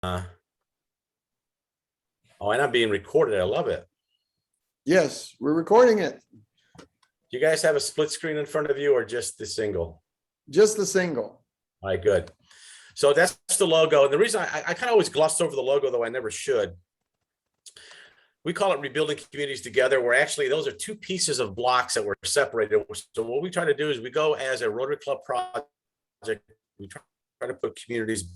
Oh, and I'm being recorded. I love it. Yes, we're recording it. Do you guys have a split screen in front of you or just the single? Just the single. All right, good. So that's the logo. And the reason I kind of always glossed over the logo, though I never should. We call it Rebuilding Communities Together, where actually those are two pieces of blocks that were separated. So what we try to do is we go as a Rotary Club project, we try to put communities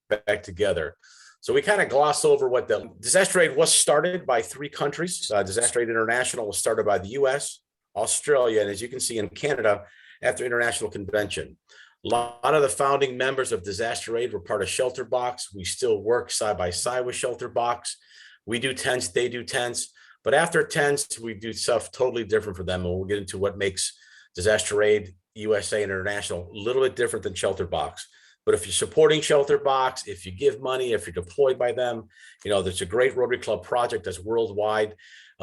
back together. So we kind of gloss over what the disaster aid was started by 3 countries. Disaster Aid International was started by the US, Australia, and as you can see in Canada after International Convention. A lot of the founding members of Disaster Aid were part of Shelter Box. We still work side by side with Shelter Box. We do tents, they do tents, but after tents, we do stuff totally different for them. And we'll get into what makes Disaster Aid USA International a little bit different than Shelter Box. But if you're supporting Shelter Box, if you give money, if you're deployed by them, you know, there's a great Rotary Club project that's worldwide.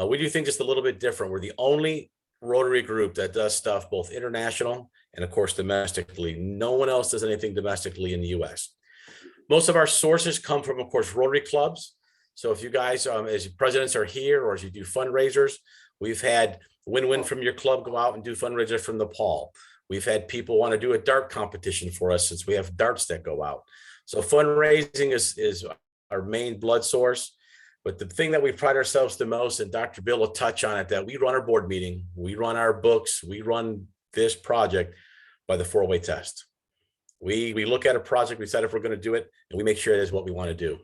We do things just a little bit different. We're the only Rotary group that does stuff both international and of course domestically. No one else does anything domestically in the US. Most of our sources come from, of course, Rotary clubs. So if you guys, as presidents are here or as you do fundraisers, we've had win-win from your club go out and do fundraisers from Nepal. We've had people want to do a dart competition for us since we have darts that go out. So fundraising is our main blood source. But the thing that we pride ourselves the most, and Dr. Bill will touch on it, that we run our board meeting, we run our books, we run this project by the 4-way test. We look at a project, we decide if we're going to do it, and we make sure it is what we want to do.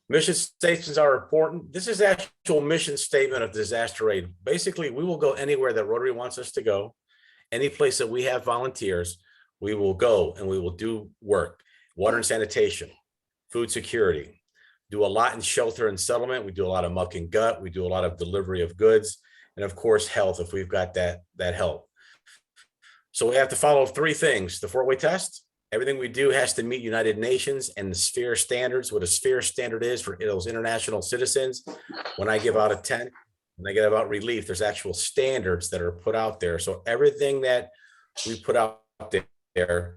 Mission statements are important. This is the actual mission statement of Disaster Aid. Basically, we will go anywhere that Rotary wants us to go. Any place that we have volunteers, we will go and we will do work. Water and sanitation, food security, do a lot in shelter and settlement. We do a lot of muck and gut. We do a lot of delivery of goods. And of course, health, if we've got that help. So we have to follow 3 things. The 4-way test. Everything we do has to meet United Nations and the SPHERE standards. What a SPHERE standard is for those international citizens. When I give out a tent, when I give out relief, there's actual standards that are put out there. So everything that we put out there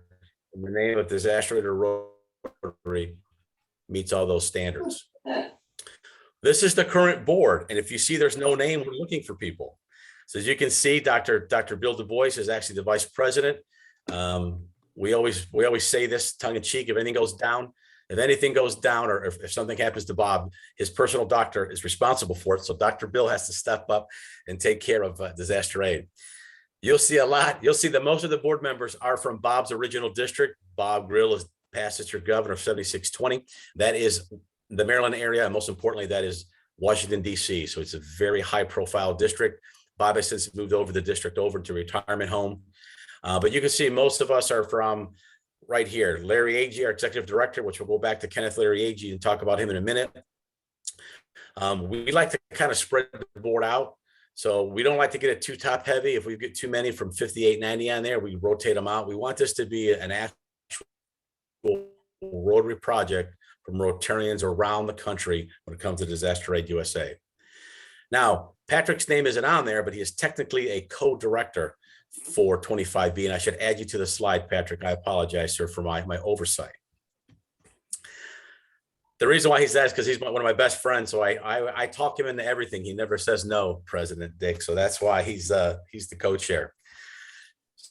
in the name of Disaster Aid or Rotary meets all those standards. This is the current board. And if you see there's no name, we're looking for people. So as you can see, Dr. Bill Du Bois is actually the vice president. We always say this tongue in cheek, if anything goes down, or if something happens to Bob, his personal doctor is responsible for it. So Dr. Bill has to step up and take care of Disaster Aid. You'll see a lot. You'll see that most of the board members are from Bob's original district. Bob Grill is past district governor of 7620. That is the Maryland area. And most importantly, that is Washington, D.C. So it's a very high profile district. Bob has since moved over the district over to retirement home. But you can see most of us are from right here. Larry Agee, our executive director, which we'll go back to Kenneth Larry Agee and talk about him in a minute. We like to kind of spread the board out. So we don't like to get it too top heavy. If we get too many from 5890 on there, we rotate them out. We want this to be an actual Rotary project from Rotarians around the country when it comes to Disaster Aid USA. Now, Patrick's name isn't on there, but he is technically a co-director for 25B. And I should add you to the slide, Patrick. I apologize, sir, for my oversight. The reason why he's that is because he's one of my best friends. So I talk him into everything. He never says no, President Dick. So that's why he's the co-chair.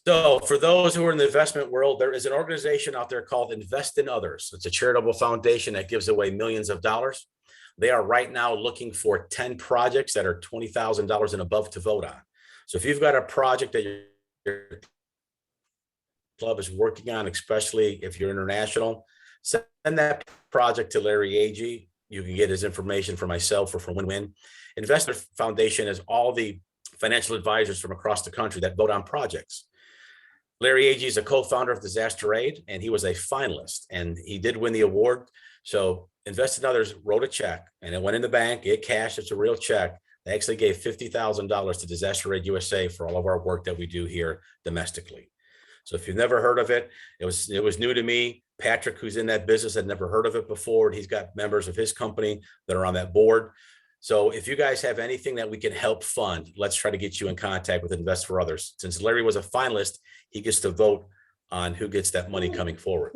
So for those who are in the investment world, there is an organization out there called Invest in Others. It's a charitable foundation that gives away millions of dollars. They are right now looking for 10 projects that are $20,000 and above to vote on. So if you've got a project that your club is working on, especially if you're international, send that project to Larry Agee. You can get his information from myself or from Win-Win. Investor Foundation is all the financial advisors from across the country that vote on projects. Larry Agee is a co-founder of Disaster Aid, and he was a finalist, and he did win the award. So Invest in Others wrote a check, and it went in the bank. It cashed. It's a real check. They actually gave $50,000 to Disaster Aid USA for all of our work that we do here domestically. So if you've never heard of it, it was new to me. Patrick, who's in that business, had never heard of it before. And he's got members of his company that are on that board. So if you guys have anything that we can help fund, let's try to get you in contact with Invest for Others. Since Larry was a finalist, he gets to vote on who gets that money coming forward.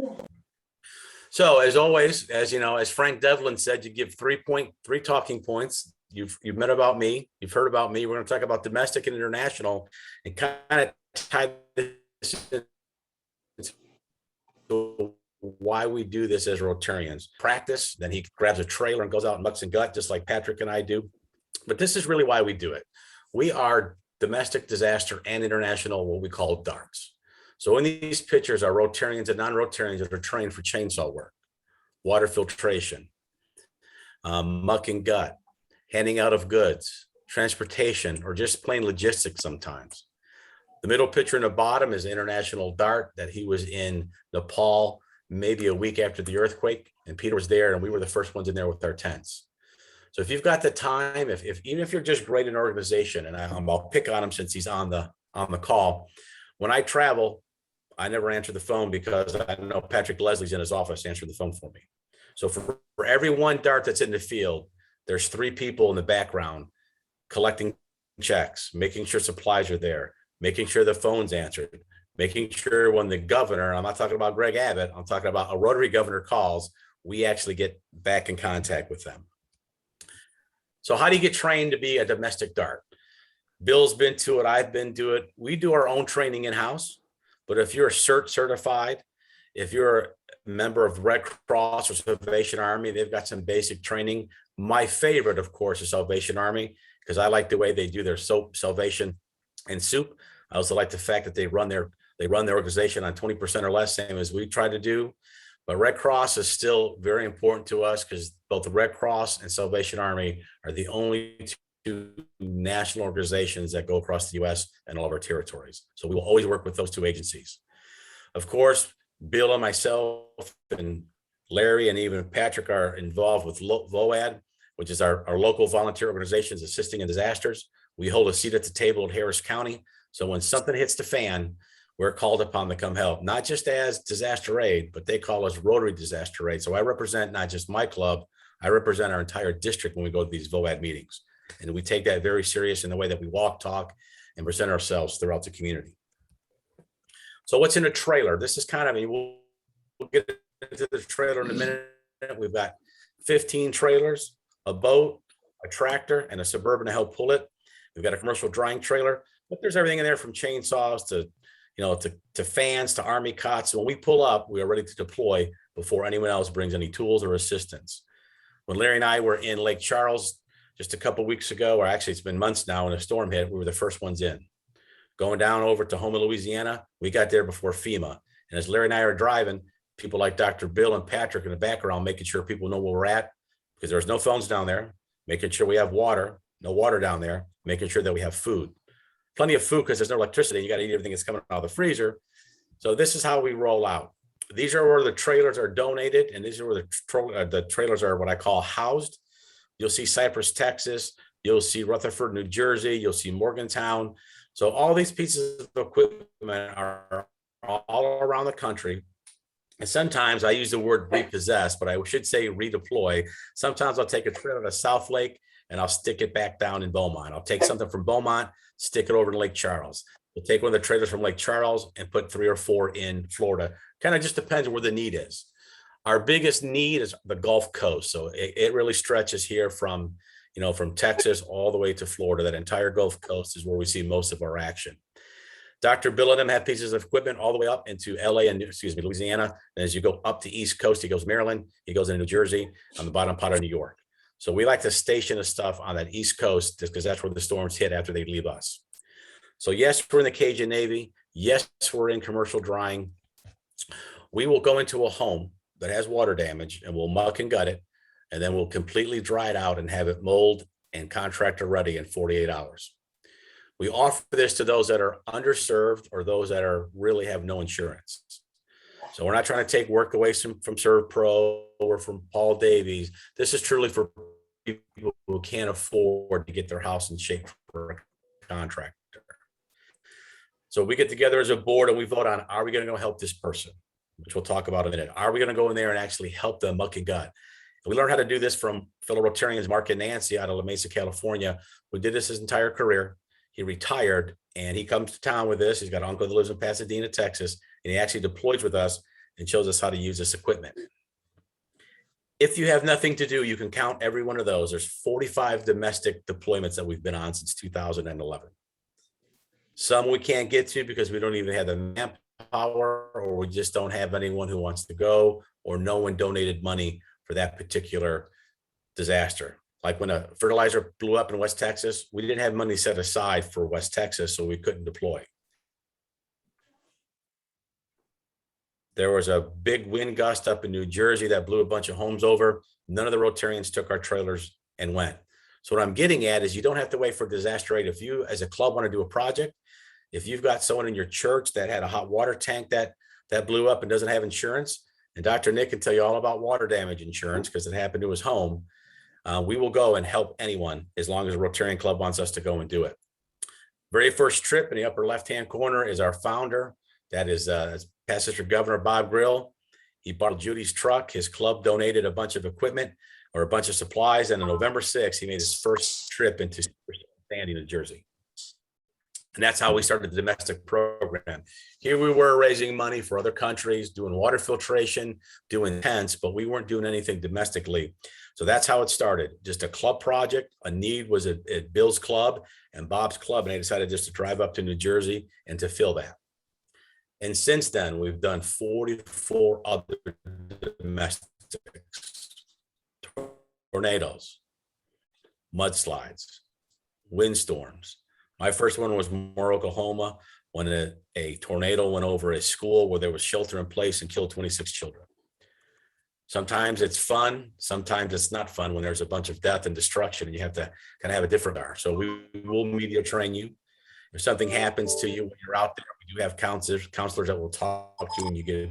So as always, as you know, as Frank Devlin said, you give three talking points. You've met about me. You've heard about me. We're going to talk about domestic and international and kind of tie this into why we do this as Rotarians. Practice, then he grabs a trailer and goes out and mucks and gut, just like Patrick and I do. But this is really why we do it. We are domestic, disaster, and international, what we call DARTs. So in these pictures are Rotarians and non-Rotarians that are trained for chainsaw work, water filtration, muck and gut, handing out of goods, transportation, or just plain logistics sometimes. The middle picture in the bottom is International DART that he was in Nepal, maybe a week after the earthquake, and Peter was there, and we were the first ones in there with our tents. So if you've got the time, even if you're just great in an organization, and I'll pick on him since he's on the call. When I travel, I never answer the phone because I know Patrick Leslie's in his office answering the phone for me. So for every one DART that's in the field, there's 3 people in the background collecting checks, making sure supplies are there, making sure the phone's answered, making sure when the governor, I'm not talking about Greg Abbott, I'm talking about a Rotary governor calls, we actually get back in contact with them. So how do you get trained to be a domestic DART? Bill's been to it, I've been to it. We do our own training in-house, but if you're CERT certified, if you're a member of Red Cross or Salvation Army, they've got some basic training. My favorite, of course, is Salvation Army, because I like the way they do their soap, salvation, and soup. I also like the fact that they run their organization on 20% or less, same as we try to do. But Red Cross is still very important to us because both the Red Cross and Salvation Army are the only 2 national organizations that go across the US and all of our territories. So we will always work with those 2 agencies. Of course, Bill and myself and Larry and even Patrick are involved with VOAD, which is our local volunteer organizations assisting in disasters. We hold a seat at the table at Harris County. So when something hits the fan, we're called upon to come help, not just as disaster aid, but they call us Rotary Disaster Aid. So I represent not just my club, I represent our entire district when we go to these VOAD meetings. And we take that very serious in the way that we walk, talk, and present ourselves throughout the community. So what's in a trailer? This is kind of, we'll get into the trailer in a minute. We've got 15 trailers, a boat, a tractor, and a Suburban to help pull it. We've got a commercial drying trailer, but there's everything in there from chainsaws to fans to army cots. So when we pull up, we are ready to deploy before anyone else brings any tools or assistance. When Larry and I were in Lake Charles just a couple of weeks ago, or actually it's been months now, when a storm hit, we were the first ones in. Going down over to Houma, Louisiana, we got there before FEMA. And as Larry and I are driving, people like Dr. Bill and Patrick in the background, making sure people know where we're at, because there's no phones down there, making sure we have water, no water down there, making sure that we have food. Plenty of food because there's no electricity. You got to eat everything that's coming out of the freezer. So this is how we roll out. These are where the trailers are donated, and these are where the trailers are what I call housed. You'll see Cypress, Texas. You'll see Rutherford, New Jersey. You'll see Morgantown. So all these pieces of equipment are all around the country. And sometimes I use the word repossess, but I should say redeploy. Sometimes I'll take a trailer to South Lake and I'll stick it back down in Beaumont. I'll take something from Beaumont, stick it over to Lake Charles. We'll take one of the trailers from Lake Charles and put 3 or 4 in Florida. Kind of just depends on where the need is. Our biggest need is the Gulf Coast. So it really stretches here from Texas all the way to Florida. That entire Gulf Coast is where we see most of our action. Dr. Bill and them have pieces of equipment all the way up into Louisiana. And as you go up the East Coast, he goes Maryland, he goes into New Jersey, on the bottom part of New York. So we like to station the stuff on that East Coast just because that's where the storms hit after they leave us. So yes, we're in the Cajun Navy. Yes, we're in commercial drying. We will go into a home that has water damage and we'll muck and gut it. And then we'll completely dry it out and have it mold and contractor ready in 48 hours. We offer this to those that are underserved or those that really have no insurance. So we're not trying to take work away from ServPro or from Paul Davies. This is truly for people who can't afford to get their house in shape for a contractor. So we get together as a board and we vote on, are we going to go help this person? Which we'll talk about in a minute. Are we going to go in there and actually help them muck and gut? We learned how to do this from fellow Rotarians, Mark and Nancy out of La Mesa, California, who did this his entire career. He retired and he comes to town with this. He's got an uncle that lives in Pasadena, Texas, and he actually deploys with us and shows us how to use this equipment. If you have nothing to do, you can count every one of those. There's 45 domestic deployments that we've been on since 2011. Some we can't get to because we don't even have the manpower, or we just don't have anyone who wants to go, or no one donated money for that particular disaster. Like when a fertilizer blew up in West Texas, we didn't have money set aside for West Texas, so we couldn't deploy. There was a big wind gust up in New Jersey that blew a bunch of homes over. None of the Rotarians took our trailers and went. So what I'm getting at is you don't have to wait for disaster aid. If you as a club want to do a project, if you've got someone in your church that had a hot water tank that blew up and doesn't have insurance, and Dr. Nick can tell you all about water damage insurance because it happened to his home, we will go and help anyone as long as a Rotarian club wants us to go and do it. Very first trip in the upper left-hand corner is our founder. That is Past Sister Governor Bob Grill. He bought Judy's truck. His club donated a bunch of equipment or a bunch of supplies. And on November 6th, he made his first trip into Sandy, New Jersey. And that's how we started the domestic program. Here we were raising money for other countries, doing water filtration, doing tents, but we weren't doing anything domestically. So that's how it started. Just a club project. A need was at Bill's club and Bob's club. And they decided just to drive up to New Jersey and to fill that. And since then, we've done 44 other domestics, tornadoes, mudslides, windstorms. My first one was Moore, Oklahoma, when a tornado went over a school where there was shelter in place and killed 26 children. Sometimes it's fun. Sometimes it's not fun when there's a bunch of death and destruction and you have to kind of have a different hour. So we will media train you. If something happens to you when you're out there, we do have counselors that will talk to you when you get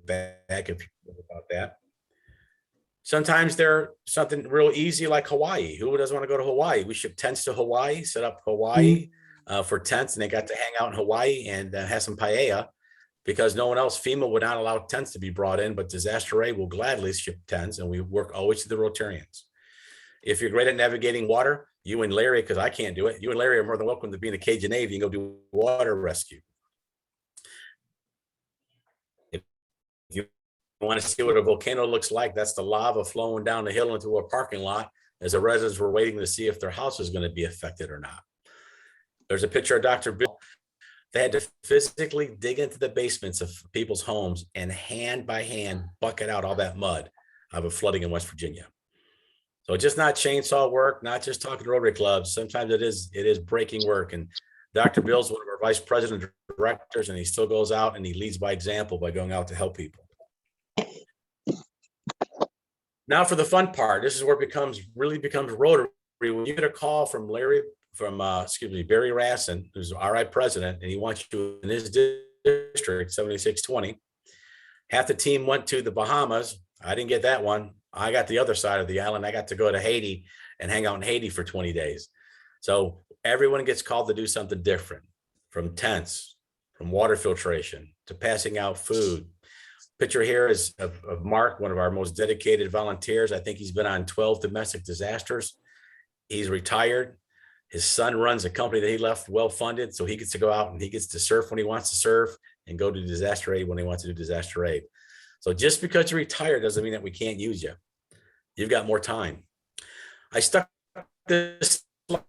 back if you know about that. Sometimes they're something real easy like Hawaii. Who doesn't want to go to Hawaii? We ship tents to Hawaii, set up Hawaii for tents, and they got to hang out in Hawaii and have some paella because no one else, FEMA would not allow tents to be brought in, but disaster aid will gladly ship tents, and we work always to the Rotarians. If you're great at navigating water, you and Larry, because I can't do it, you and Larry are more than welcome to be in the Cajun Navy and go do water rescue. If you want to see what a volcano looks like, that's the lava flowing down the hill into a parking lot as the residents were waiting to see if their house was going to be affected or not. There's a picture of Dr. Bill. They had to physically dig into the basements of people's homes and hand by hand bucket out all that mud of a flooding in West Virginia. So it's just not chainsaw work, not just talking to Rotary clubs. Sometimes it is breaking work. And Dr. Bill's one of our vice president directors, and he still goes out and he leads by example by going out to help people. Now for the fun part, this is where it really becomes Rotary. When you get a call from Barry Rassin, who's RI president, and he wants you in his district, 7620. Half the team went to the Bahamas. I didn't get that one. I got the other side of the island. I got to go to Haiti and hang out in Haiti for 20 days. So everyone gets called to do something different, from tents, from water filtration to passing out food. Picture here is of Mark, one of our most dedicated volunteers. I think he's been on 12 domestic disasters. He's retired. His son runs a company that he left well-funded, so he gets to go out and he gets to surf when he wants to surf and go to disaster aid when he wants to do disaster aid. So just because you're retired doesn't mean that we can't use you. You've got more time. I stuck this slide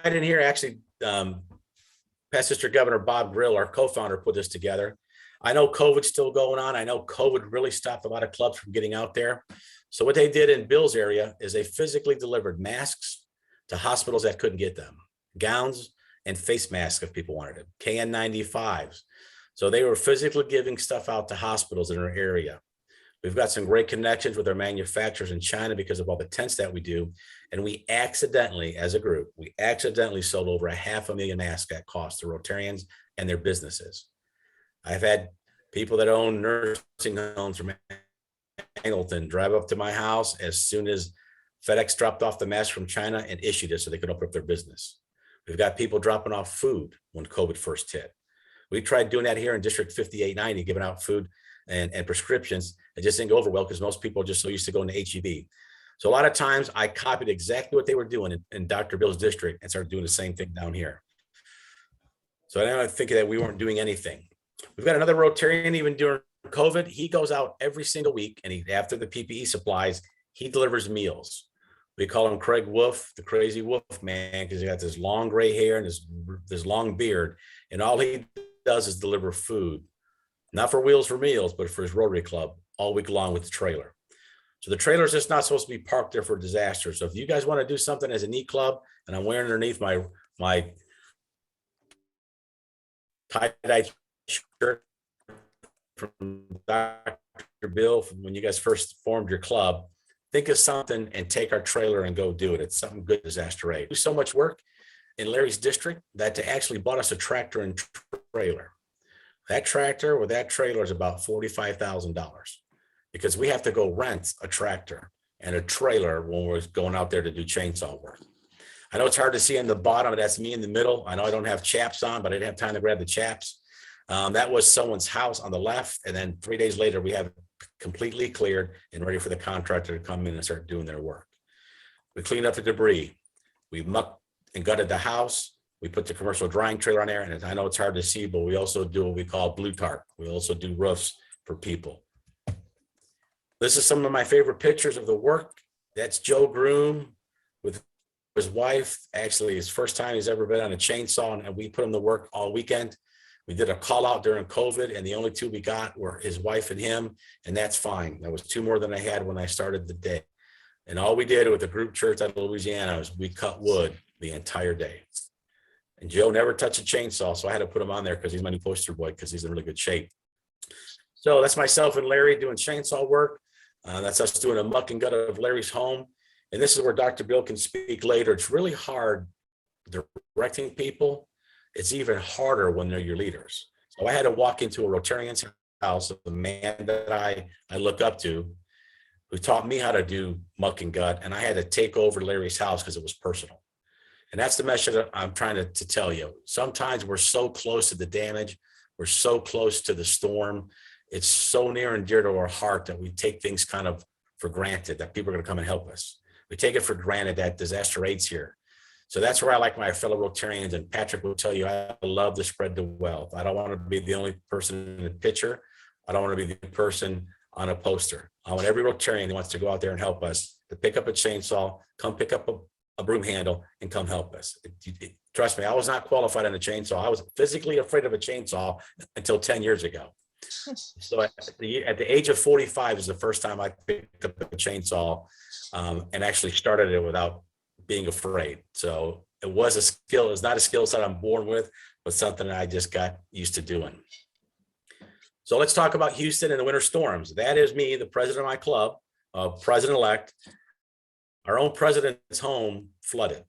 in here. Actually, Past Sister Governor Bob Grill, our co-founder, put this together. I know COVID's still going on. I know COVID really stopped a lot of clubs from getting out there. So what they did in Bill's area is they physically delivered masks to hospitals that couldn't get them, gowns and face masks if people wanted them, KN95s. So they were physically giving stuff out to hospitals in our area. We've got some great connections with our manufacturers in China because of all the tents that we do. And we accidentally, as a group, sold over 500,000 masks at cost to Rotarians and their businesses. I've had people that own nursing homes from Angleton drive up to my house as soon as FedEx dropped off the mask from China and issued it so they could open up their business. We've got people dropping off food when COVID first hit. We tried doing that here in District 5890, giving out food and prescriptions. It just didn't go over well because most people are just so used to going to HEB. So a lot of times I copied exactly what they were doing in Dr. Bill's district and started doing the same thing down here. So I don't think that we weren't doing anything. We've got another Rotarian even during COVID. He goes out every single week and after the PPE supplies, he delivers meals. We call him Craig Wolf, the crazy wolf man, because he got this long gray hair and this long beard. And all he does is deliver food, not for Wheels for Meals, but for his Rotary Club all week long with the trailer. So the trailer is just not supposed to be parked there for disaster. So if you guys want to do something as a neat club, and I'm wearing underneath my tie-dye shirt from Dr. Bill from when you guys first formed your club, think of something and take our trailer and go do it. It's something good, disaster aid. Do so much work in Larry's district that they actually bought us a tractor and trailer. That tractor with that trailer is about $45,000 because we have to go rent a tractor and a trailer when we're going out there to do chainsaw work. I know it's hard to see in the bottom, that's me in the middle. I know I don't have chaps on, but I didn't have time to grab the chaps. That was someone's house on the left. And then 3 days later, we have it completely cleared and ready for the contractor to come in and start doing their work. We cleaned up the debris. We mucked and gutted the house. We put the commercial drying trailer on there. And I know it's hard to see, but we also do what we call blue tarp. We also do roofs for people. This is some of my favorite pictures of the work. That's Joe Groom with his wife. Actually, his first time he's ever been on a chainsaw, and we put him to work all weekend. We did a call out during COVID, and the only two we got were his wife and him, and that's fine. That was two more than I had when I started the day. And all we did with the group church out of Louisiana was we cut wood the entire day. And Joe never touched a chainsaw, so I had to put him on there because he's my new poster boy because he's in really good shape. So that's myself and Larry doing chainsaw work. That's us doing a muck and gut of Larry's home. And this is where Dr. Bill can speak later. It's really hard directing people. It's even harder when they're your leaders. So I had to walk into a Rotarian's house, the man that I look up to, who taught me how to do muck and gut. And I had to take over Larry's house because it was personal. And that's the message that I'm trying to tell you. Sometimes we're so close to the damage. We're so close to the storm. It's so near and dear to our heart that we take things kind of for granted that people are going to come and help us. We take it for granted that disaster aid's here. So that's where I like my fellow Rotarians, and Patrick will tell you, I love to spread the wealth. I don't want to be the only person in the picture. I don't want to be the person on a poster. I want every Rotarian that wants to go out there and help us to pick up a chainsaw, come pick up a broom handle and come help us. Trust me, I was not qualified on a chainsaw. I was physically afraid of a chainsaw until 10 years ago. So at the age of 45 is the first time I picked up a chainsaw and actually started it without being afraid. So it was a skill. It's not a skill set I'm born with, but something that I just got used to doing. So let's talk about Houston and the winter storms. That is me, the president of my club, president-elect. Our own president's home flooded.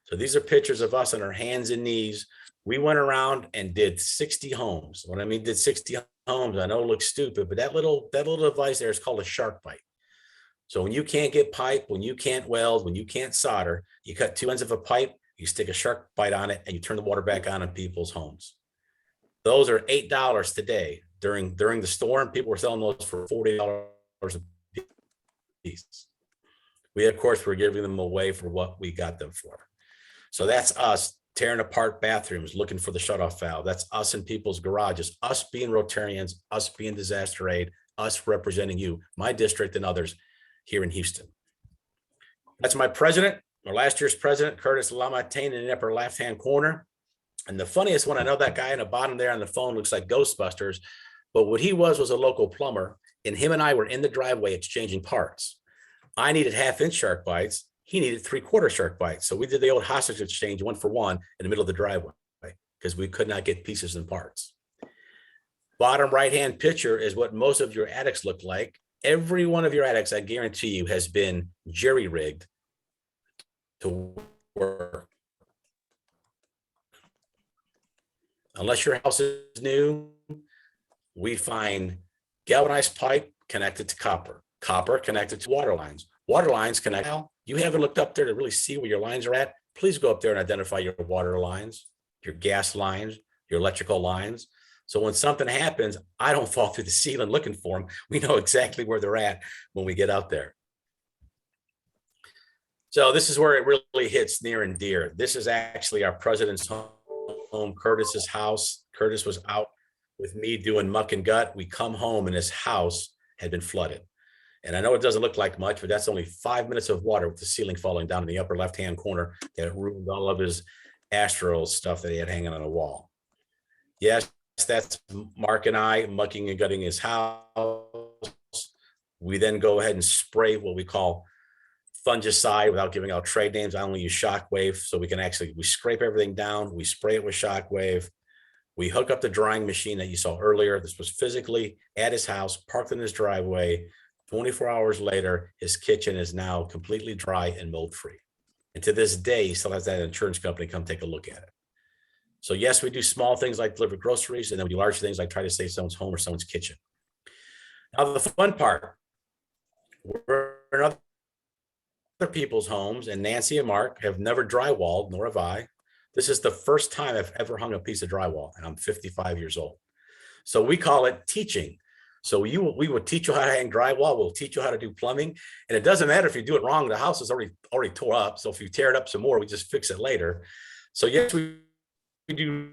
So these are pictures of us on our hands and knees. We went around and did 60 homes. When I mean did 60 homes, I know it looks stupid, but that little device there is called a shark bite. So when you can't get pipe, when you can't weld, when you can't solder, you cut two ends of a pipe, you stick a shark bite on it, and you turn the water back on in people's homes. Those are $8 today. During the storm, people were selling those for $40 a piece. We, of course, were giving them away for what we got them for. So that's us tearing apart bathrooms, looking for the shutoff valve. That's us in people's garages, us being Rotarians, us being disaster aid, us representing you, my district and others here in Houston. That's my president, or last year's president, Curtis Lamontagne, in the upper left-hand corner. And the funniest one, I know that guy in the bottom there on the phone looks like Ghostbusters, but what he was a local plumber, and him and I were in the driveway exchanging parts. I needed 1/2-inch shark bites. He needed 3/4 shark bites. So we did the old hostage exchange 1-for-1 in the middle of the driveway because we could not get pieces and parts. Bottom right-hand picture is what most of your attics look like. Every one of your attics, I guarantee you, has been jerry-rigged to work. Unless your house is new, we find galvanized pipe connected to copper, copper connected to water lines connect. You haven't looked up there to really see where your lines are at. Please go up there and identify your water lines, your gas lines, your electrical lines. So when something happens, I don't fall through the ceiling looking for them. We know exactly where they're at when we get out there. So this is where it really hits near and dear. This is actually our president's home, Curtis's house. Curtis was out with me doing muck and gut. We come home and his house had been flooded. And I know it doesn't look like much, but that's only 5 minutes of water with the ceiling falling down in the upper left-hand corner that ruined all of his Astros stuff that he had hanging on a wall. Yes, that's Mark and I mucking and gutting his house. We then go ahead and spray what we call fungicide without giving out trade names. I only use Shockwave, so we scrape everything down, we spray it with Shockwave. We hook up the drying machine that you saw earlier. This was physically at his house, parked in his driveway. 24 hours later, his kitchen is now completely dry and mold free. And to this day, he still has that insurance company come take a look at it. So yes, we do small things like deliver groceries, and then we do large things like try to save someone's home or someone's kitchen. Now the fun part, we're in other people's homes, and Nancy and Mark have never drywalled, nor have I. This is the first time I've ever hung a piece of drywall, and I'm 55 years old. So we call it teaching. So we will teach you how to hang drywall. We'll teach you how to do plumbing. And it doesn't matter if you do it wrong. The house is already tore up. So if you tear it up some more, we just fix it later. So yes, we do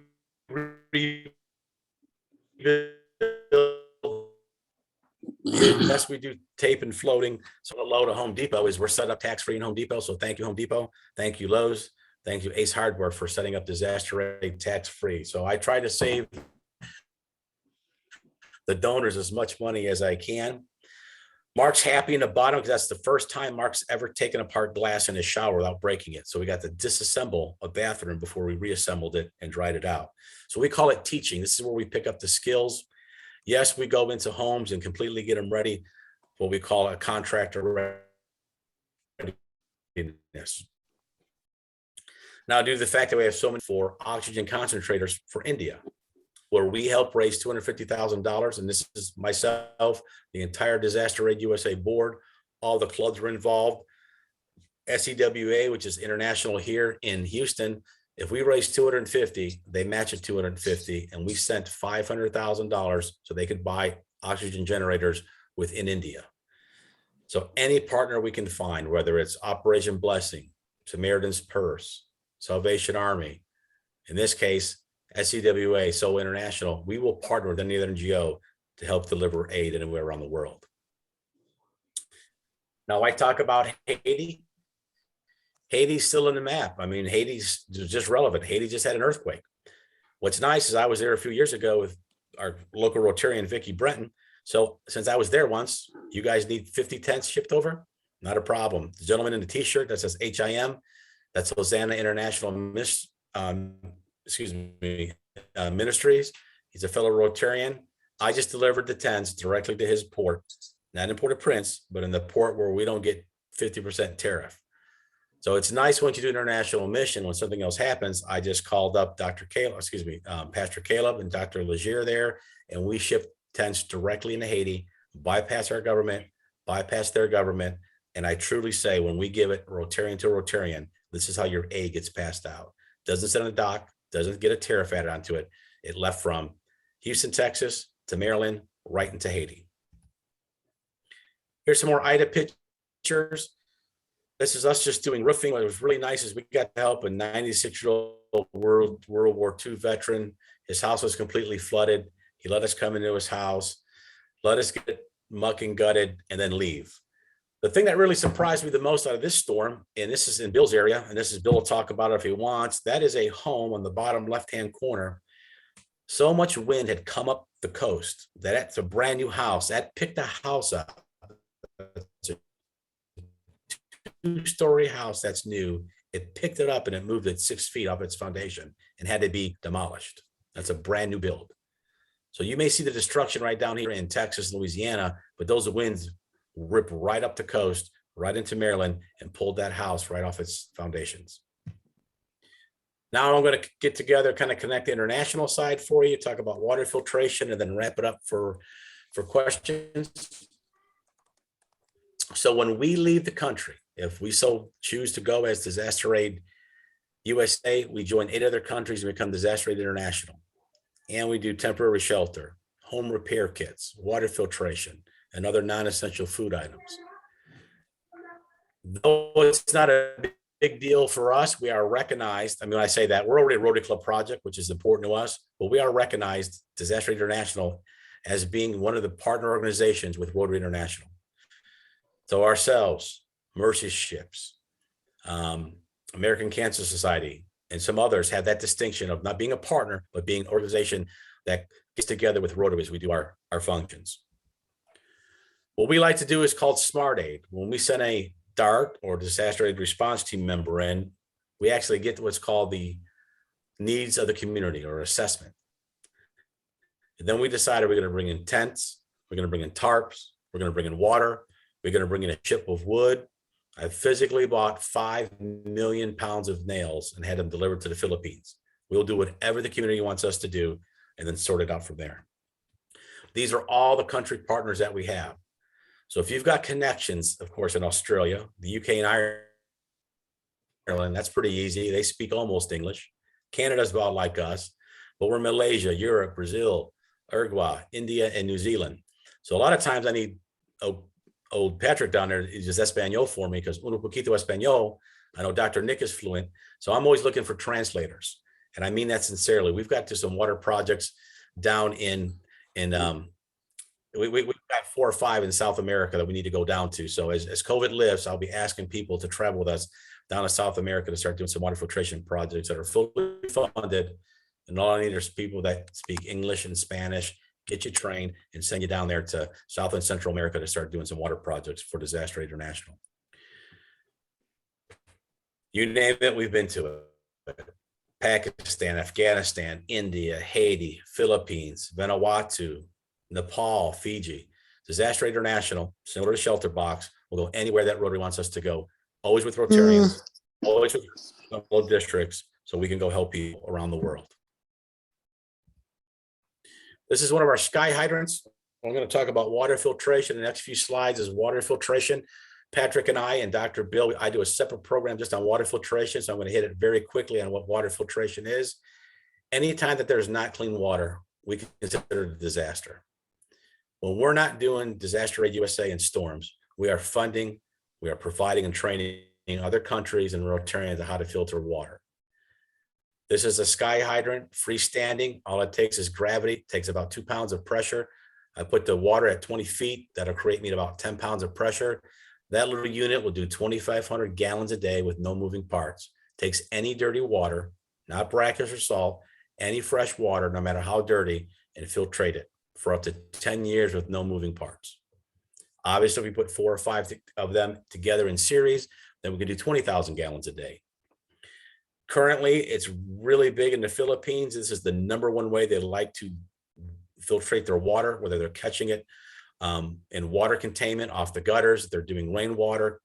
yes, we do tape and floating. So the low to Home Depot is we're set up tax-free in Home Depot. So thank you, Home Depot. Thank you, Lowe's. Thank you, Ace Hardware, for setting up disaster aid tax-free. So I try to save the donors as much money as I can. Mark's happy in the bottom because that's the first time Mark's ever taken apart glass in his shower without breaking it. So we got to disassemble a bathroom before we reassembled it and dried it out. So we call it teaching. This is where we pick up the skills. Yes, we go into homes and completely get them ready, what we call a contractor readiness. Now, due to the fact that we have so many for oxygen concentrators for India, where we help raise $250,000. And this is myself, the entire Disaster Aid USA board, all the clubs were involved. SEWA, which is international here in Houston, if we raise 250, they match it 250, and we sent $500,000 so they could buy oxygen generators within India. So any partner we can find, whether it's Operation Blessing, Samaritan's Purse, Salvation Army, in this case, SEWA, So International, we will partner with any other NGO to help deliver aid anywhere around the world. Now I talk about Haiti. Haiti's still in the map. I mean, Haiti's just relevant. Haiti just had an earthquake. What's nice is I was there a few years ago with our local Rotarian, Vicki Brenton. So since I was there once, you guys need 50 tents shipped over? Not a problem. The gentleman in the t-shirt that says HIM, that's Hosanna International Ministries. He's a fellow Rotarian. I just delivered the tents directly to his port, not in Port-au-Prince, but in the port where we don't get 50% tariff. So it's nice once you do international mission, when something else happens, I just called up Pastor Caleb and Dr. Legier there, and we shipped tents directly into Haiti, bypass our government, bypass their government. And I truly say, when we give it Rotarian to Rotarian, this is how your aid gets passed out. Doesn't sit on the dock, doesn't get a tariff added onto it. It left from Houston, Texas to Maryland, right into Haiti. Here's some more IDA pictures. This is us just doing roofing. What was really nice is we got to help a 96-year-old World War II veteran. His house was completely flooded. He let us come into his house, let us get muck and gutted, and then leave. The thing that really surprised me the most out of this storm, and this is in Bill's area, and this is Bill will talk about it if he wants, that is a home on the bottom left-hand corner. So much wind had come up the coast that it's a brand new house. That picked the house up. It's a two-story house that's new. It picked it up and it moved it 6 feet off its foundation and had to be demolished. That's a brand new build. So you may see the destruction right down here in Texas, Louisiana, but those winds ripped right up the coast, right into Maryland, and pulled that house right off its foundations. Now I'm going to get together, kind of connect the international side for you, talk about water filtration, and then wrap it up for questions. So when we leave the country, if we so choose to go as Disaster Aid USA, we join 8 other countries and become Disaster Aid International. And we do temporary shelter, home repair kits, water filtration, and other non-essential food items. Though it's not a big deal for us. We are recognized. I mean, when I say that, we're already a Rotary Club project, which is important to us, but we are recognized, Disaster International, as being one of the partner organizations with Rotary International. So ourselves, Mercy Ships, American Cancer Society, and some others have that distinction of not being a partner, but being an organization that gets together with Rotary as we do our functions. What we like to do is called Smart Aid. When we send a DART or disaster aid response team member in, we actually get to what's called the needs of the community or assessment. And then we decided we're going to bring in tents, we're going to bring in tarps, we're going to bring in water, we're going to bring in a ship of wood. I physically bought 5 million pounds of nails and had them delivered to the Philippines. We'll do whatever the community wants us to do and then sort it out from there. These are all the country partners that we have. So if you've got connections, of course, in Australia, the UK and Ireland, that's pretty easy. They speak almost English. Canada's about like us, but we're Malaysia, Europe, Brazil, Uruguay, India, and New Zealand. So a lot of times I need old Patrick down there is just Espanol for me because uno poquito Espanol. I know Dr. Nick is fluent. So I'm always looking for translators. And I mean that sincerely. We've got some water projects down in we've got 4 or 5 in South America that we need to go down to. So as COVID lifts, I'll be asking people to travel with us down to South America to start doing some water filtration projects that are fully funded. And all I need are people that speak English and Spanish, get you trained and send you down there to South and Central America to start doing some water projects for Disaster International. You name it, we've been to it. Pakistan, Afghanistan, India, Haiti, Philippines, Vanuatu, Nepal, Fiji. Disaster International, similar to Shelter Box, will go anywhere that Rotary wants us to go, always with Rotarians, always with local districts, so we can go help people around the world. This is one of our sky hydrants. I'm going to talk about water filtration. The next few slides is water filtration. Patrick and I and Dr. Bill, I do a separate program just on water filtration. So I'm going to hit it very quickly on what water filtration is. Anytime that there's not clean water, we can consider it a disaster. When we're not doing Disaster Aid USA and storms, we are funding, we are providing and training other countries and Rotarians on how to filter water. This is a sky hydrant, freestanding. All it takes is gravity, takes about 2 pounds of pressure. I put the water at 20 feet. That'll create me about 10 pounds of pressure. That little unit will do 2,500 gallons a day with no moving parts. Takes any dirty water, not brackish or salt, any fresh water, no matter how dirty, and filtrate it for up to 10 years with no moving parts. Obviously, if we put 4 or 5 of them together in series, then we can do 20,000 gallons a day. Currently, it's really big in the Philippines. This is the #1 way they like to filtrate their water, whether they're catching it in water containment off the gutters, they're doing rainwater,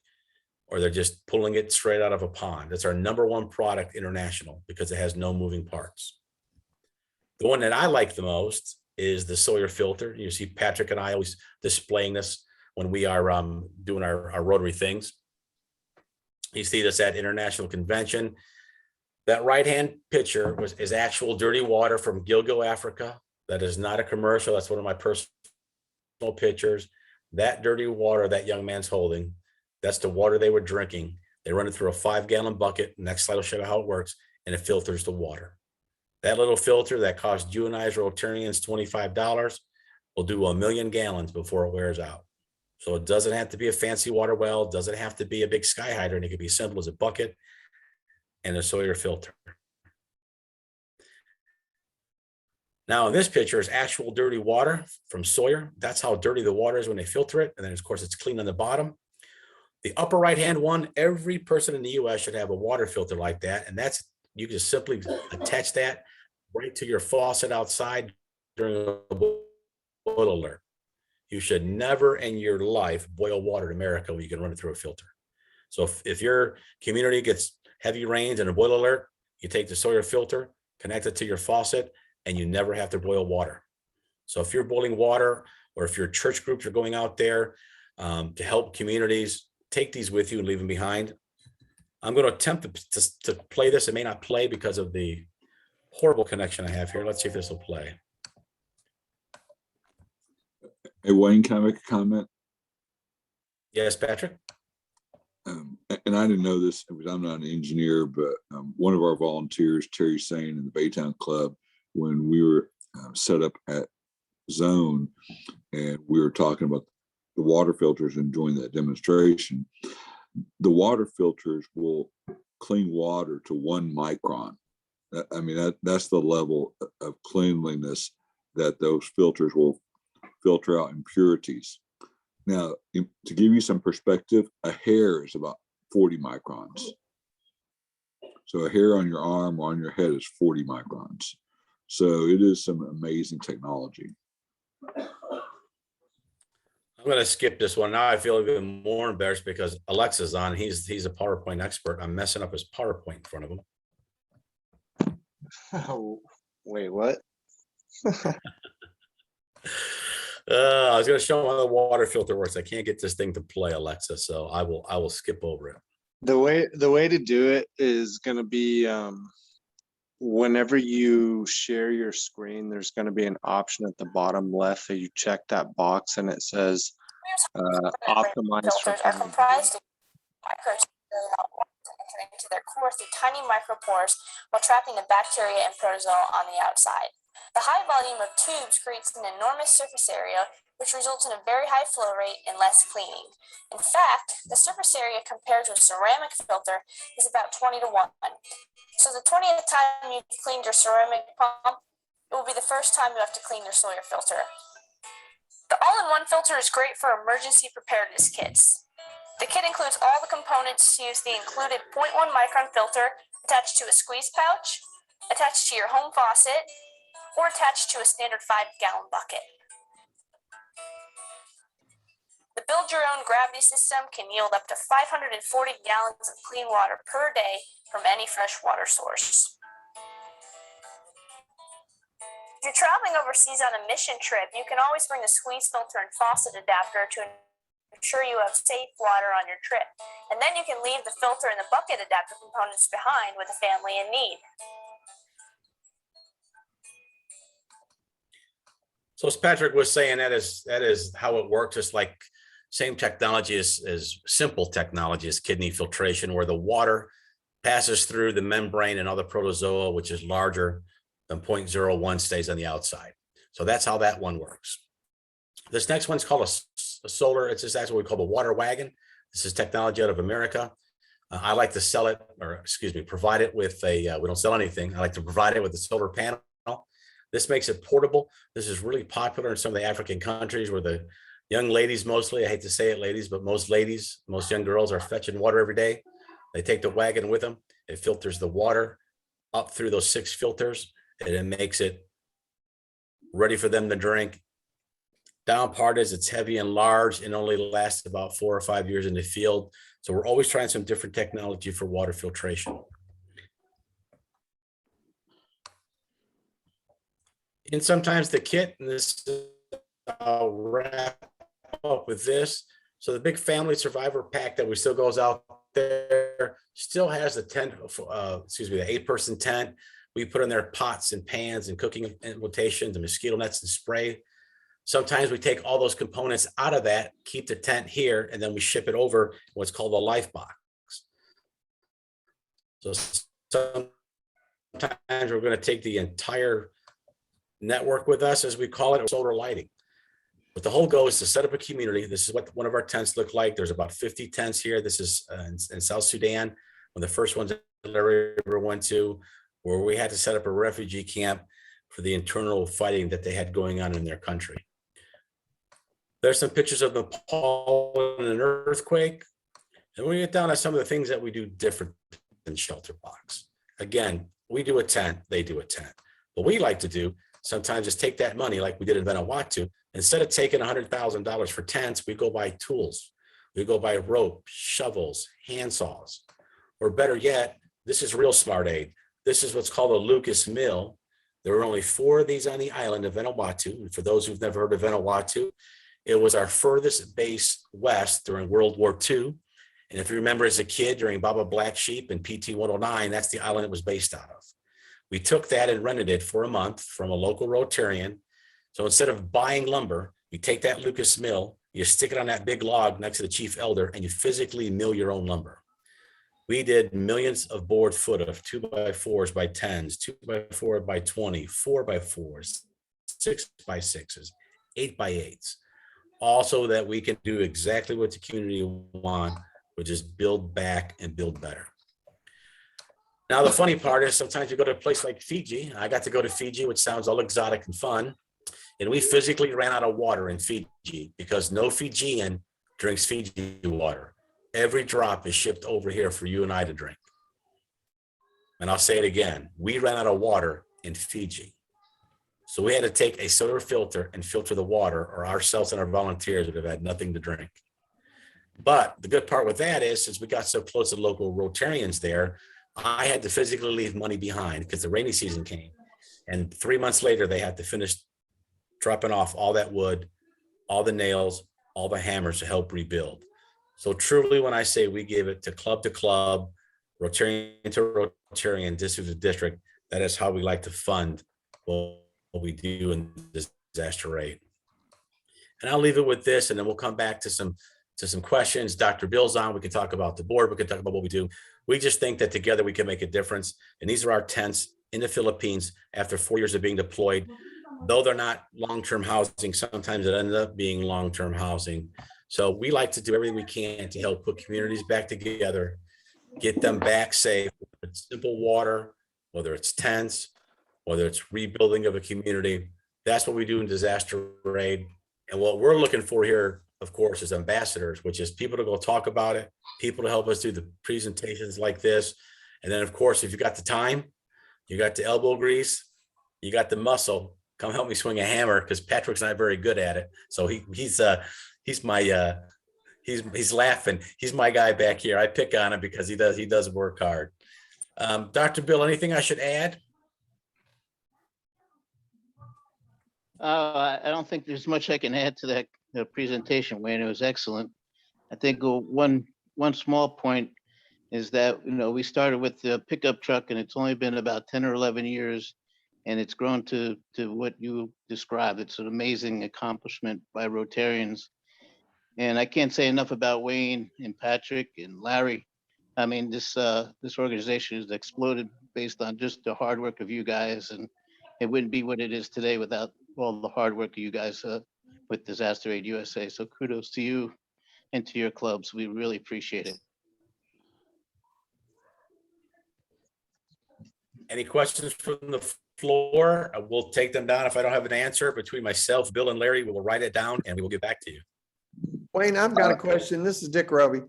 or they're just pulling it straight out of a pond. That's our #1 product international because it has no moving parts. The one that I like the most is the Sawyer filter. You see Patrick and I always displaying this when we are doing our Rotary things. You see this at International Convention. That right-hand picture is actual dirty water from Gilgil, Africa. That is not a commercial. That's one of my personal pictures. That dirty water that young man's holding, that's the water they were drinking. They run it through a 5-gallon bucket. Next slide will show you how it works, and it filters the water. That little filter that costs you and I as Rotarians $25 will do 1 million gallons before it wears out. So it doesn't have to be a fancy water well. It doesn't have to be a big sky hydrant. It could be as simple as a bucket and a Sawyer filter. Now, in this picture is actual dirty water from Sawyer. That's how dirty the water is when they filter it. And then, of course, it's clean on the bottom. The upper right-hand one, every person in the US should have a water filter like that. And that's, you can simply attach that right to your faucet outside during a boil alert. You should never in your life boil water in America where you can run it through a filter. So if your community gets heavy rains and a boil alert, you take the Sawyer filter, connect it to your faucet, and you never have to boil water. So if you're boiling water, or if your church groups are going out there to help communities, take these with you and leave them behind. I'm going to attempt to play this. It may not play because of the horrible connection I have here. Let's see if this will play. Hey, Wayne, can I make a comment? Yes, Patrick? And I didn't know this because I'm not an engineer, but one of our volunteers, Terry Sane in the Baytown Club, when we were set up at Zone and we were talking about the water filters and doing that demonstration, the water filters will clean water to 1 micron. I mean, that's the level of cleanliness that those filters will filter out impurities. Now, to give you some perspective, a hair is about 40 microns. So a hair on your arm or on your head is 40 microns. So it is some amazing technology. I'm going to skip this one. Now I feel even more embarrassed because Alexa's on. He's a PowerPoint expert. I'm messing up his PowerPoint in front of him. Oh, wait, what? I was going to show him how the water filter works. I can't get this thing to play, Alexa, so I will skip over it. The way to do it is going to be whenever you share your screen, there's going to be an option at the bottom left that you check that box and it says optimize for filters are comprised of microbes entering into their core through tiny micropores while trapping the bacteria and protozoa on the outside. The high volume of tubes creates an enormous surface area, which results in a very high flow rate and less cleaning. In fact, the surface area compared to a ceramic filter is about 20 to 1. So the 20th time you've cleaned your ceramic pump, it will be the first time you have to clean your Sawyer filter. The all-in-one filter is great for emergency preparedness kits. The kit includes all the components to use the included 0.1 micron filter attached to a squeeze pouch, attached to your home faucet, or attached to a standard 5-gallon bucket. The build-your-own gravity system can yield up to 540 gallons of clean water per day from any fresh water source. If you're traveling overseas on a mission trip, you can always bring a squeeze filter and faucet adapter to ensure you have safe water on your trip. And then you can leave the filter and the bucket adapter components behind with a family in need. So as Patrick was saying, that is how it works. Just like same technology as simple technology as kidney filtration, where the water passes through the membrane and other protozoa, which is larger than 0.01, stays on the outside. So that's how that one works. This next one's called a solar. It's just that's what we call the water wagon. This is technology out of America. I like to sell it, or excuse me, provide it with a, we don't sell anything. I like to provide it with a solar panel. This makes it portable. This is really popular in some of the African countries where the young ladies mostly, I hate to say it, ladies, but most ladies, most young girls are fetching water every day. They take the wagon with them. It filters the water up through those 6 filters, and it makes it ready for them to drink. Down part is it's heavy and large and only lasts about 4 or 5 years in the field. So we're always trying some different technology for water filtration. And sometimes the kit, and this, I'll wrap up with this. So the big family survivor pack that we still goes out there still has the tent, the 8-person tent. We put in there pots and pans and cooking invitations and mosquito nets and spray. Sometimes we take all those components out of that, keep the tent here, and then we ship it over what's called a life box. So sometimes we're going to take the entire network with us, as we call it, solar lighting. But the whole goal is to set up a community. This is what one of our tents look like. There's about 50 tents here. This is in South Sudan, one of the first ones I ever went to, where we had to set up a refugee camp for the internal fighting that they had going on in their country. There's some pictures of Nepal in an earthquake. And we get down to some of the things that we do different than Shelter Box. Again, we do a tent, they do a tent. What we like to do sometimes is take that money like we did in Vanuatu. Instead of taking $100,000 for tents, we go buy tools. We go buy rope, shovels, handsaws, or better yet, this is real smart aid. This is what's called a Lucas Mill. There were only 4 of these on the island of Vanuatu. And for those who've never heard of Vanuatu, it was our furthest base west during World War II. And if you remember as a kid during Baba Black Sheep and PT 109, that's the island it was based out of. We took that and rented it for a month from a local Rotarian. So instead of buying lumber, you take that Lucas Mill, you stick it on that big log next to the chief elder, and you physically mill your own lumber. We did millions of board foot of 2x4s by 10s, 2x4 by 20, 4x4s, 6x6s, 8x8s. Also that we can do exactly what the community want, which is build back and build better. Now, the funny part is sometimes you go to a place like Fiji. I got to go to Fiji, which sounds all exotic and fun. And we physically ran out of water in Fiji because no Fijian drinks Fiji water. Every drop is shipped over here for you and I to drink. And I'll say it again. We ran out of water in Fiji. So we had to take a soda filter and filter the water, or ourselves and our volunteers would have had nothing to drink. But the good part with that is, since we got so close to local Rotarians there, I had to physically leave money behind because the rainy season came. And 3 months later, they had to finish dropping off all that wood, all the nails, all the hammers to help rebuild. So truly, when I say we give it to club, Rotarian to Rotarian, district to district, that is how we like to fund what we do in disaster aid. And I'll leave it with this, and then we'll come back to some questions. Dr. Bill's on. We can talk about the board. We can talk about what we do. We just think that together we can make a difference. And these are our tents in the Philippines after 4 years of being deployed. Though they're not long-term housing, sometimes it ends up being long-term housing. So we like to do everything we can to help put communities back together, get them back safe. Whether it's simple water, whether it's tents, whether it's rebuilding of a community. That's what we do in disaster aid. And what we're looking for here, of course, is ambassadors, which is people to go talk about it, people to help us do the presentations like this. And then, of course, if you got the time, you got the elbow grease, you got the muscle, come help me swing a hammer, because Patrick's not very good at it. So he's laughing. He's my guy back here. I pick on him because he does work hard. Dr. Bill, anything I should add? I don't think there's much I can add to that presentation, Wayne. It was excellent. I think one small point is that, we started with the pickup truck, and it's only been about 10 or 11 years, and it's grown to what you described. It's an amazing accomplishment by Rotarians. And I can't say enough about Wayne and Patrick and Larry. I mean, this organization has exploded based on just the hard work of you guys, and it wouldn't be what it is today without all the hard work of you guys with Disaster Aid USA. So kudos to you and to your clubs. We really appreciate it. Any questions from the floor? We'll take them down. If I don't have an answer, between myself, Bill, and Larry, we will write it down and we will get back to you. Wayne, I've got a question. This is Dick Roby.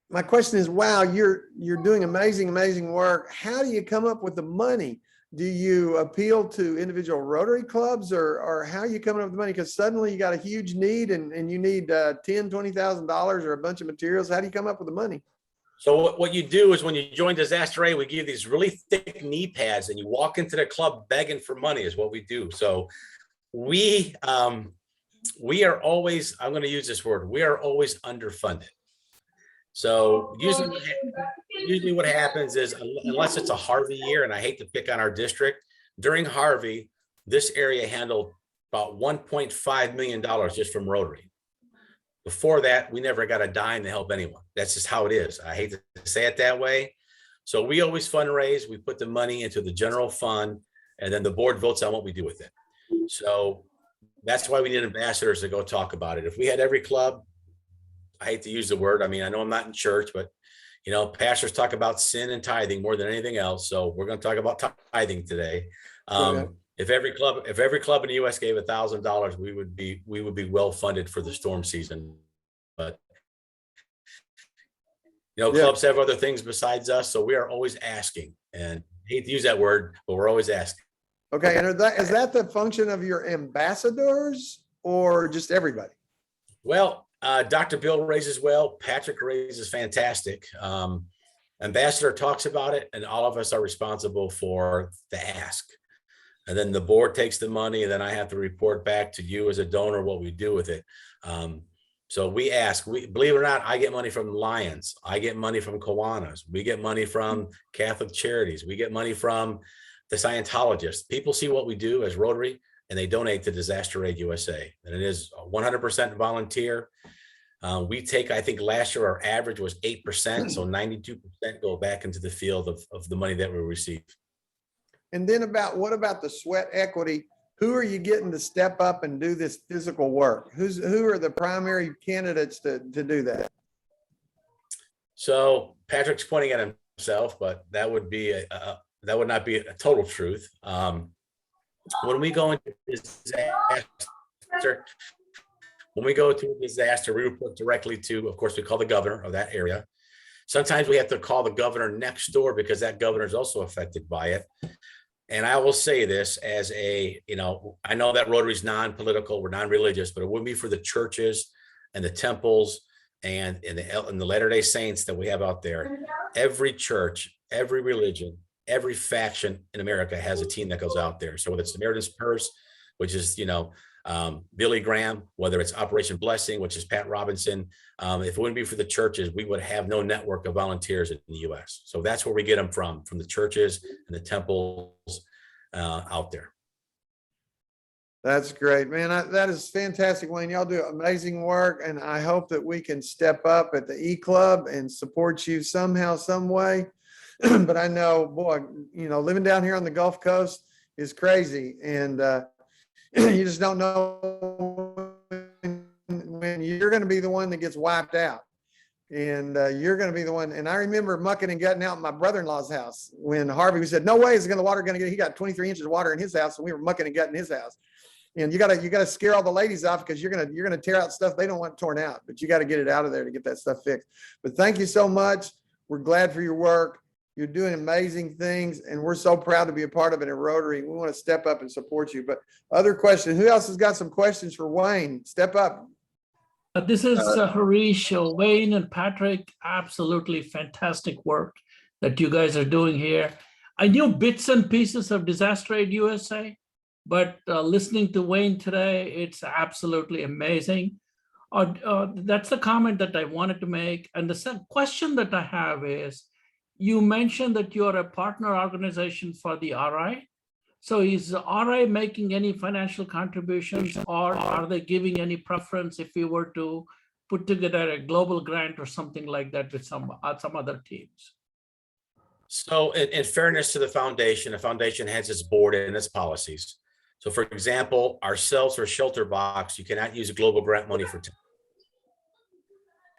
My question is, wow, you're doing amazing work. How do you come up with the money? Do you appeal to individual Rotary clubs, or how are you coming up with the money? Because suddenly you got a huge need and you need $10,000, $20,000 or a bunch of materials. How do you come up with the money? So what you do is when you join Disaster Aid, we give you these really thick knee pads and you walk into the club begging for money is what we do. So we are always, I'm going to use this word, we are always underfunded. So usually what happens is, unless it's a Harvey year, and I hate to pick on our district, during Harvey, this area handled about $1.5 million just from Rotary. Before that, we never got a dime to help anyone. That's just how it is. I hate to say it that way. So we always fundraise. We put the money into the general fund, and then the board votes on what we do with it. So that's why we need ambassadors to go talk about it. If we had every club, I hate to use the word. I mean, I know I'm not in church, but pastors talk about sin and tithing more than anything else. So we're going to talk about tithing today. If every club in the U.S. gave $1,000, we would be well funded for the storm season. But clubs have other things besides us, so we are always asking. And I hate to use that word, but we're always asking. Okay, and is that the function of your ambassadors or just everybody? Well, Dr. Bill raises well. Patrick raises fantastic. Ambassador talks about it, and all of us are responsible for the ask. And then the board takes the money, and then I have to report back to you as a donor what we do with it. So we ask. Believe it or not, I get money from Lions. I get money from Kiwanis. We get money from Catholic Charities. We get money from the Scientologists. People see what we do as Rotary, and they donate to Disaster Aid USA. And it is 100% volunteer. We take, I think last year our average was 8%, so 92% go back into the field of the money that we receive. And then what about the sweat equity? Who are you getting to step up and do this physical work? Who are the primary candidates to do that? So Patrick's pointing at himself, but that would not be a total truth. When we go into disaster, we report directly to, of course, we call the governor of that area. Sometimes we have to call the governor next door because that governor is also affected by it. And I will say this as I know that Rotary's non-political, we're non-religious, but it wouldn't be for the churches and the temples and the Latter-day Saints that we have out there. Every church, every religion, every faction in America has a team that goes out there. So whether it's Samaritan's Purse, which is, Billy Graham, whether it's Operation Blessing, which is Pat Robinson, if it wouldn't be for the churches, we would have no network of volunteers in the US. So that's where we get them from the churches and the temples out there. That's great, man. That is fantastic, Wayne. Y'all do amazing work, and I hope that we can step up at the E Club and support you somehow, some way. But I know, boy, living down here on the Gulf Coast is crazy, and you just don't know when you're going to be the one that gets wiped out, and you're going to be the one. And I remember mucking and gutting out my brother-in-law's house when Harvey said, "No way is the water going to get." He got 23 inches of water in his house, and we were mucking and gutting his house. And you gotta scare all the ladies off because you're gonna tear out stuff they don't want torn out, but you got to get it out of there to get that stuff fixed. But thank you so much. We're glad for your work. You're doing amazing things, and we're so proud to be a part of it at Rotary. We want to step up and support you. But other questions? Who else has got some questions for Wayne? Step up. This is Harish, Wayne, and Patrick. Absolutely fantastic work that you guys are doing here. I knew bits and pieces of Disaster Aid USA, but listening to Wayne today, it's absolutely amazing. That's the comment that I wanted to make. And the question that I have is, you mentioned that you're a partner organization for the RI. So is RI making any financial contributions, or are they giving any preference if we were to put together a global grant or something like that with some other teams? So in fairness to the foundation has its board and its policies. So for example, ourselves or Shelter Box, you cannot use global grant money for.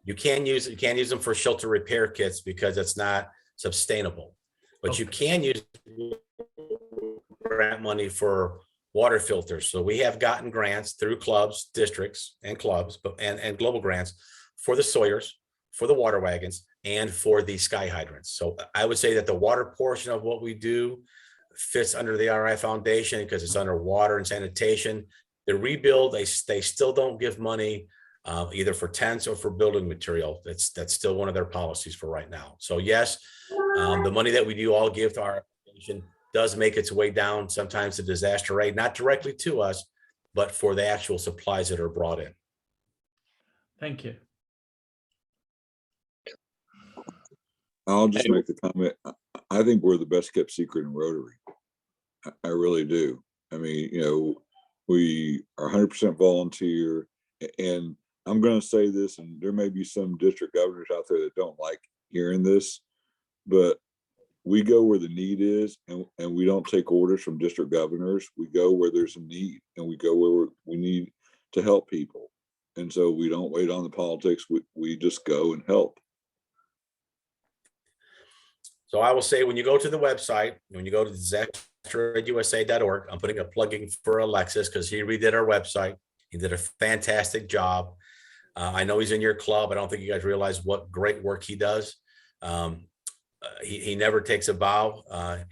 You can't use them for shelter repair kits because it's not sustainable, but you can use grant money for water filters. So we have gotten grants through clubs, districts, and clubs, and global grants for the Sawyers, for the water wagons, and for the sky hydrants. So I would say that the water portion of what we do fits under the RI Foundation because it's under water and sanitation. The rebuild, they still don't give money either for tents or for building material. That's still one of their policies for right now. So yes, the money that we do all give to our foundation does make its way down sometimes to disaster aid, not directly to us, but for the actual supplies that are brought in. Thank you. I'll just make the comment. I think we're the best kept secret in Rotary. I really do. I mean, we are 100% volunteer, and I'm going to say this, and there may be some district governors out there that don't like hearing this, but we go where the need is, and we don't take orders from district governors. We go where there's a need, and we go where we need to help people. And so we don't wait on the politics. We just go and help. So I will say, when you go to the website, when you go to disasteraidUSA.org, I'm putting a plug-in for Alexis because he redid our website. He did a fantastic job. I know he's in your club. I don't think you guys realize what great work he does. He never takes a bow. And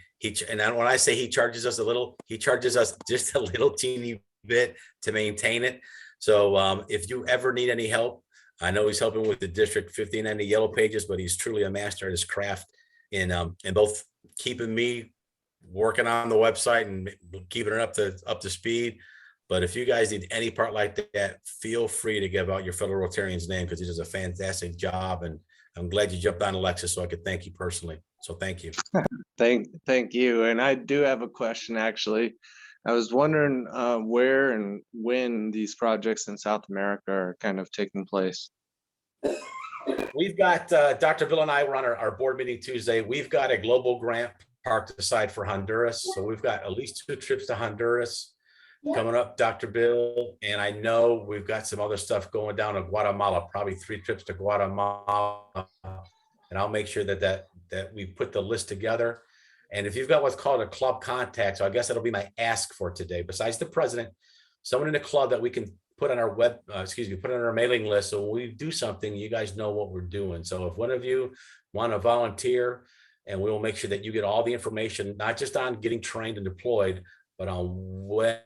when I say he charges us a little, he charges us just a little teeny bit to maintain it. So if you ever need any help, I know he's helping with the District 1590 Yellow Pages, but he's truly a master at his craft in both keeping me working on the website and keeping it up to speed. But if you guys need any part like that, feel free to give out your fellow Rotarian's name because he does a fantastic job. And I'm glad you jumped on, Alexis, so I could thank you personally. So thank you. Thank you. And I do have a question, actually. I was wondering where and when these projects in South America are kind of taking place. We've got, Dr. Bill and I were on our board meeting Tuesday. We've got a global grant parked aside for Honduras. So we've got at least 2 trips to Honduras coming up, Dr. Bill. And I know we've got some other stuff going down to Guatemala, probably 3 trips to Guatemala. And I'll make sure that we put the list together. And if you've got what's called a club contact, so I guess that'll be my ask for today, besides the president, someone in the club that we can put on our put on our mailing list. So when we do something, you guys know what we're doing. So if one of you want to volunteer, and we will make sure that you get all the information, not just on getting trained and deployed, but on when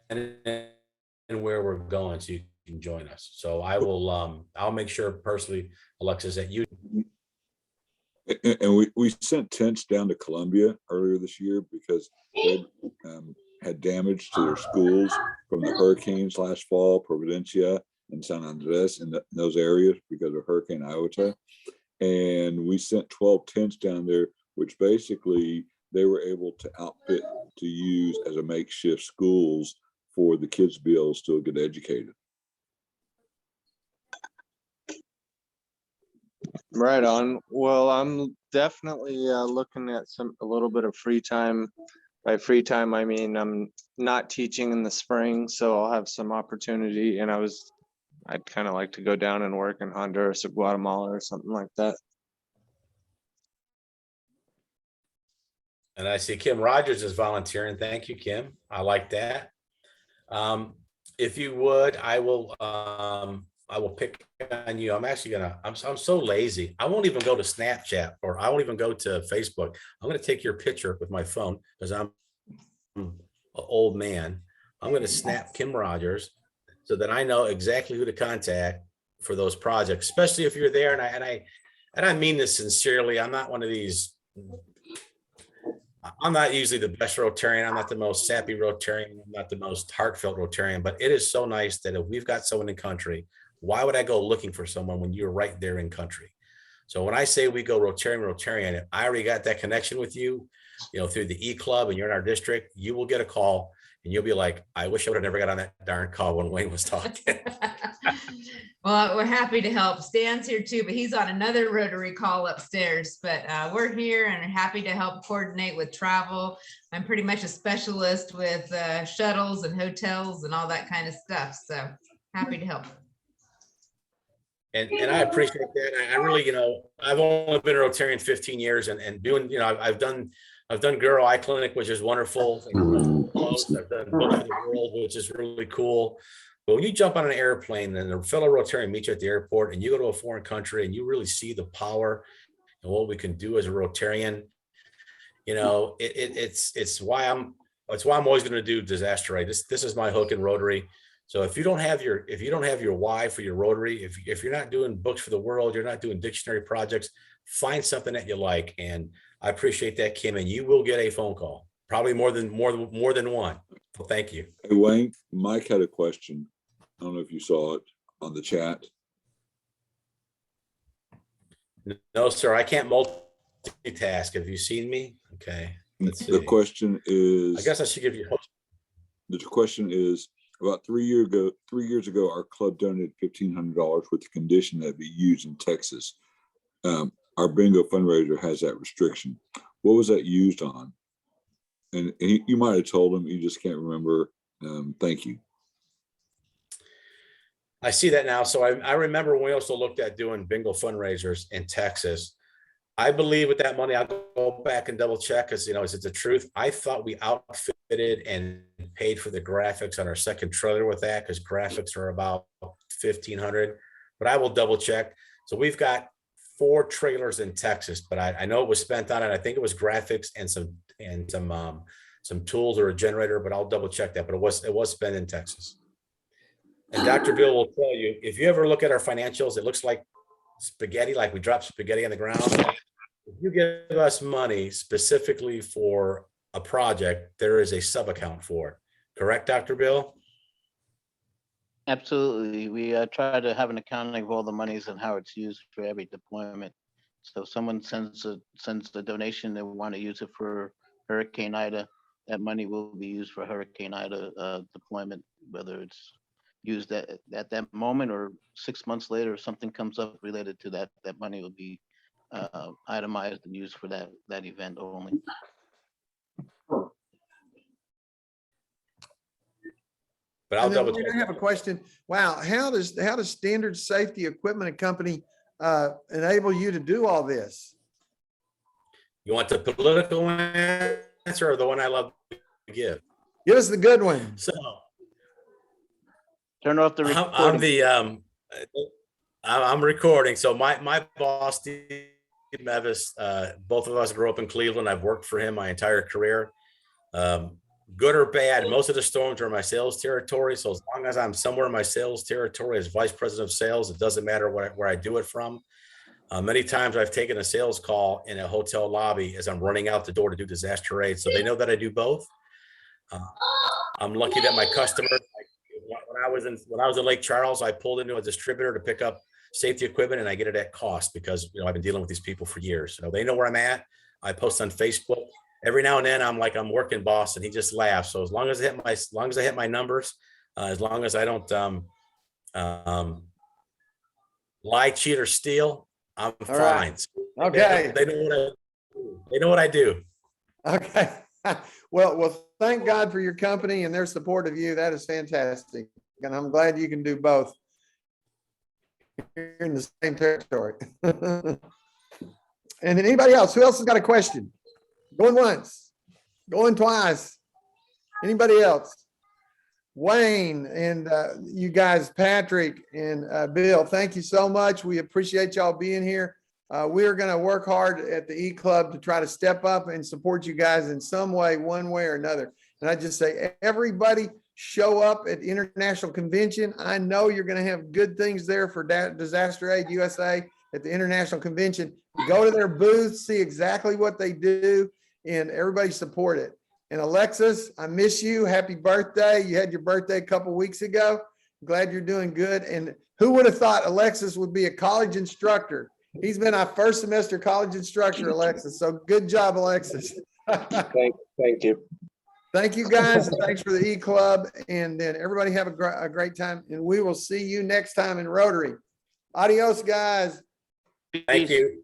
and where we're going, so you can join us. So I will, I'll make sure personally, Alexis, that you. And we sent tents down to Colombia earlier this year because they had damage to their schools from the hurricanes last fall, Providencia and San Andres in those areas because of Hurricane Iota. And we sent 12 tents down there, which basically they were able to outfit to use as a makeshift schools for the kids to be able to still get educated. Right on. Well, I'm definitely looking at a little bit of free time. By free time, I mean I'm not teaching in the spring, so I'll have some opportunity. And I'd kind of like to go down and work in Honduras or Guatemala or something like that. And I see Kim Rogers is volunteering. Thank you, Kim. I like that. If you would, I will pick on you. I'm actually I'm so lazy. I won't even go to Snapchat, or I won't even go to Facebook. I'm going to take your picture with my phone because I'm an old man. I'm going to snap Kim Rogers so that I know exactly who to contact for those projects, especially if you're there. And I mean this sincerely. I'm not one of these. I'm not usually the best Rotarian. I'm not the most sappy Rotarian. I'm not the most heartfelt Rotarian, but it is so nice that if we've got someone in country, why would I go looking for someone when you're right there in country? So when I say we go Rotarian, I already got that connection with you, through the E-Club, and you're in our district, you will get a call and you'll be like, I wish I would have never got on that darn call when Wayne was talking. Well, we're happy to help. Stan's here too, but he's on another Rotary call upstairs. But we're here and are happy to help coordinate with travel. I'm pretty much a specialist with shuttles and hotels and all that kind of stuff. So happy to help. And I appreciate that. I really, I've only been a Rotarian 15 years and doing, I've done Girl Eye Clinic, which is wonderful. I've done Books for the World, which is really cool. But when you jump on an airplane and a fellow Rotarian meets you at the airport and you go to a foreign country and you really see the power and what we can do as a Rotarian, it's why I'm always going to do disaster aid. This is my hook in Rotary. So if you don't have your why for your Rotary, if you're not doing Books for the World, you're not doing dictionary projects, find something that you like. And I appreciate that, Kim, and you will get a phone call, probably more than one. Well, thank you. Hey, Wayne, Mike had a question. I don't know if you saw it on the chat. No, sir, I can't multitask. Have you seen me? Okay. Let's see. The question is, I guess I should give you. The question is, about 3 years ago, our club donated $1,500 with the condition that it be used in Texas. Our bingo fundraiser has that restriction. What was that used on? And you might have told him, you just can't remember. Thank you. I see that now. So I remember when we also looked at doing bingo fundraisers in Texas. I believe with that money, I'll go back and double check because, is it the truth? I thought we outfitted and paid for the graphics on our second trailer with that because graphics are about $1,500, but I will double check. So we've got 4 trailers in Texas, but I know it was spent on it. I think it was graphics and some tools or a generator, but I'll double check that. But it was spent in Texas. And Dr. Bill will tell you, if you ever look at our financials, it looks like spaghetti, like we dropped spaghetti on the ground. If you give us money specifically for a project, there is a sub account for it. Correct, Dr. Bill? Absolutely. We try to have an accounting of all the monies and how it's used for every deployment. So if someone sends a donation, they want to use it for Hurricane Ida, that money will be used for Hurricane Ida deployment, whether it's used at that moment, or 6 months later, if something comes up related to that, that money will be itemized and used for that event only. But I'll And then double Wayne, check. I have a question. Wow, how does Standard Safety Equipment Company enable you to do all this? You want the political answer or the one I love to give? Give us the good one. So Turn off the I'm recording. I'm recording. So my boss, Steve Mevis, both of us grew up in Cleveland. I've worked for him my entire career. Good or bad, most of the storms are in my sales territory. So as long as I'm somewhere in my sales territory as vice president of sales, it doesn't matter where I do it from. Many times I've taken a sales call in a hotel lobby as I'm running out the door to do disaster aid. So they know that I do both. I'm lucky that my customers, when I was in Lake Charles, I pulled into a distributor to pick up safety equipment, and I get it at cost because I've been dealing with these people for years. They know where I'm at. I post on Facebook. Every now and then I'm like, I'm working, boss, and he just laughs. So as long as I hit my numbers, as long as I don't lie, cheat, or steal, I'm All right. fine. So Okay. they know what I do. Okay. Well, thank God for your company and their support of you. That is fantastic. And I'm glad you can do both. You're in the same territory. And anybody else? Who else has got a question? Going once, going twice. Anybody else? Wayne and you guys, Patrick and Bill, thank you so much. We appreciate y'all being here. We're going to work hard at the E-Club to try to step up and support you guys in some way, one way or another. And I just say, everybody show up at the International Convention. I know you're going to have good things there for Disaster Aid USA at the International Convention. Go to their booth, see exactly what they do, and everybody support it. And Alexis, I miss you. Happy birthday. You had your birthday a couple weeks ago. Glad you're doing good. And who would have thought Alexis would be a college instructor? He's been our first semester college instructor, Alexis. So good job, Alexis. Thank you. Thank you, guys. And thanks for the E-Club. And then everybody have a great time. And we will see you next time in Rotary. Adios, guys. Thank you.